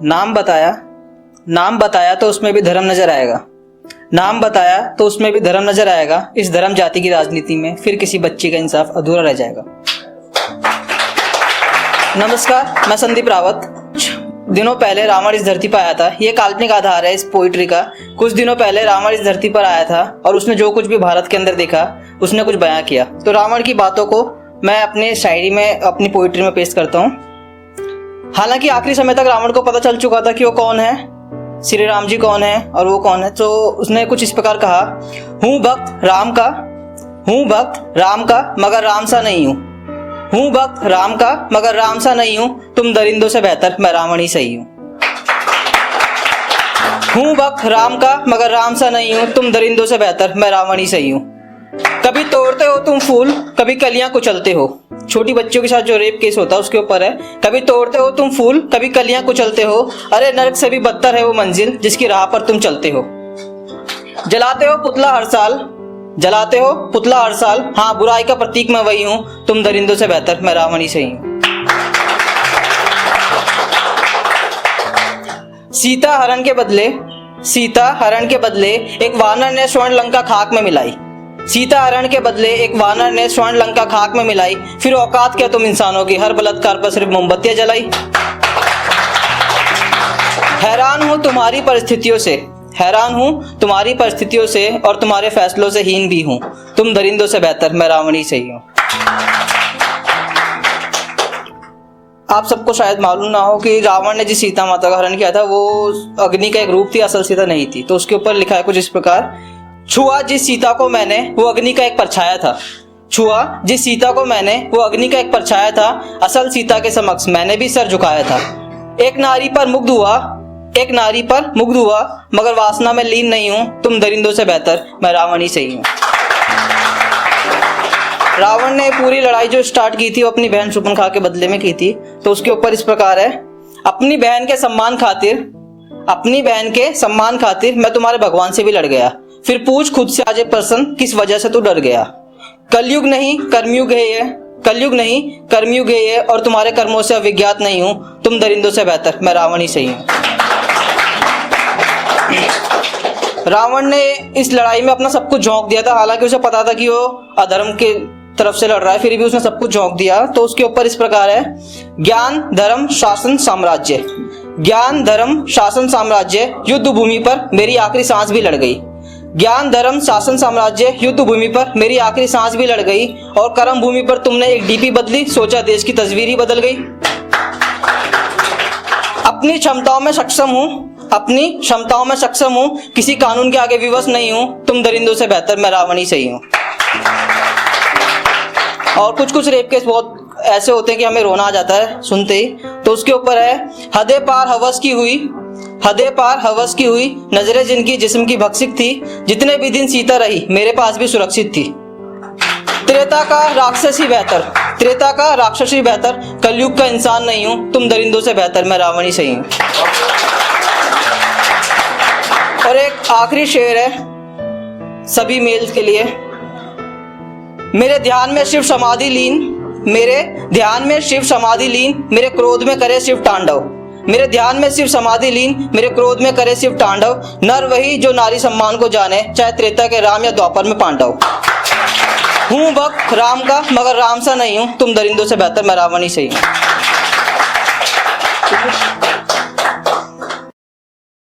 नाम बताया तो उसमें भी धर्म नजर आएगा। नाम बताया तो उसमें भी धर्म नजर आएगा। इस धर्म जाति की राजनीति में फिर किसी बच्चे का इंसाफ अधूरा रह जाएगा। नमस्कार, मैं संदीप रावत। दिनों पहले रावण इस धरती पर आया था। ये काल्पनिक आधार है इस पोइट्री का। कुछ दिनों पहले रावण इस धरती पर आया था और उसने जो कुछ भी भारत के अंदर देखा उसने कुछ बयां किया। तो रावण की बातों को मैं अपनी शायरी में, अपनी पोइट्री में पेश करता हूँ। हालांकि आखिरी समय तक रावण को पता चल चुका था कि वो कौन है, श्री राम जी कौन है और वो कौन है। तो उसने कुछ इस प्रकार कहा, हूँ भक्त राम का मगर राम सा नहीं हूँ। हूँ भक्त राम का मगर राम सा नहीं हूँ, तुम दरिंदों से बेहतर मैं रावण ही सही हूँ। हूँ भक्त राम का मगर राम सा नहीं हूँ, तुम दरिंदों से बेहतर मैं रावण ही सही हूँ। कभी तोड़ते हो तुम फूल, कभी कलियां कुचलते हो। छोटी बच्चियों के साथ जो रेप केस होता है उसके ऊपर है। कभी तोड़ते हो तुम फूल, कभी कलियां कुचलते हो। अरे नरक से भी बदतर है वो मंजिल जिसकी राह पर तुम चलते हो। जलाते हो पुतला हर साल, हाँ बुराई का प्रतीक मैं वही हूँ, तुम दरिंदों से बेहतर मैं रावण ही सही हूँ। सीता हरण के बदले एक वानर ने स्वर्ण लंका खाक में मिलाई। सीता हरण के बदले एक वानर ने स्वर्ण लंका खाक में मिलाई। फिर औकात क्या तुम इंसानों की, हर बलात्कार पर सिर्फ मोमबत्तियां जलाई। हैरान हूं तुम्हारी परिस्थितियों से और तुम्हारे फैसलों से हीन भी हूं, तुम दरिंदों से बेहतर मैं रावण ही सही हूं। आप सबको शायद मालूम ना हो कि रावण ने जिस सीता माता का हरण किया था वो अग्नि का एक रूप थी, असल सीता नहीं थी। तो उसके ऊपर लिखा है कुछ इस प्रकार, छुआ जिस सीता को मैंने वो अग्नि का एक परछाया था, असल सीता के समक्ष मैंने भी सर झुकाया था। एक नारी पर मुग्ध हुआ मगर वासना में लीन नहीं हूं, तुम दरिंदों से बेहतर मैं रावण ही सही हूं। रावण ने पूरी लड़ाई जो स्टार्ट की थी वो अपनी बहन शूर्पणखा के बदले में की थी। तो उसके ऊपर इस प्रकार है, अपनी बहन के सम्मान खातिर मैं तुम्हारे भगवान से भी लड़ गया। फिर पूछ खुद से आज प्रश्न, किस वजह से तू डर गया। कलयुग नहीं कर्मयुग है ये और तुम्हारे कर्मों से अविज्ञात नहीं हूं, तुम दरिंदों से बेहतर मैं रावण ही सही हूं। रावण ने इस लड़ाई में अपना सब कुछ झोंक दिया था। हालांकि उसे पता था कि वो अधर्म के तरफ से लड़ रहा है, फिर भी उसने सब कुछ झोंक दिया। तो उसके ऊपर इस प्रकार है, ज्ञान धर्म शासन साम्राज्य युद्ध भूमि पर मेरी आखिरी सांस भी लड़ गई। ज्ञान धर्म शासन साम्राज्य युद्ध भूमि पर मेरी आखिरी सांस भी लड़ गई। और कर्म भूमि पर तुमने एक डीपी बदली, सोचा देश की तस्वीर ही बदल गई। अपनी क्षमताओं में सक्षम हूं, किसी कानून के आगे विवश नहीं हूं, तुम दरिंदों से बेहतर मैं रावण ही सही हूं। और कुछ रेप केस बहुत ऐसे होते हैं कि हमें रोना आ जाता है सुनते ही। तो उसके ऊपर है, हदे पार हवस की हुई नजरें जिनकी जिस्म की भक्षिक थी, जितने भी दिन सीता रही मेरे पास भी सुरक्षित थी। त्रेता का राक्षसी बेहतर कलयुग का इंसान नहीं हूं, तुम दरिंदों से बेहतर मैं रावण ही सही हूं। और एक आखिरी शेर है सभी मेल्स के लिए, मेरे ध्यान में शिव समाधि लीन, मेरे क्रोध में करे शिव तांडव। नर वही जो नारी सम्मान को जाने, चाहे त्रेता के राम या द्वापर में पांडव। हूँ भक्त राम का मगर राम सा नहीं हूँ, तुम दरिंदों से बेहतर मैं रावण ही सही हूँ।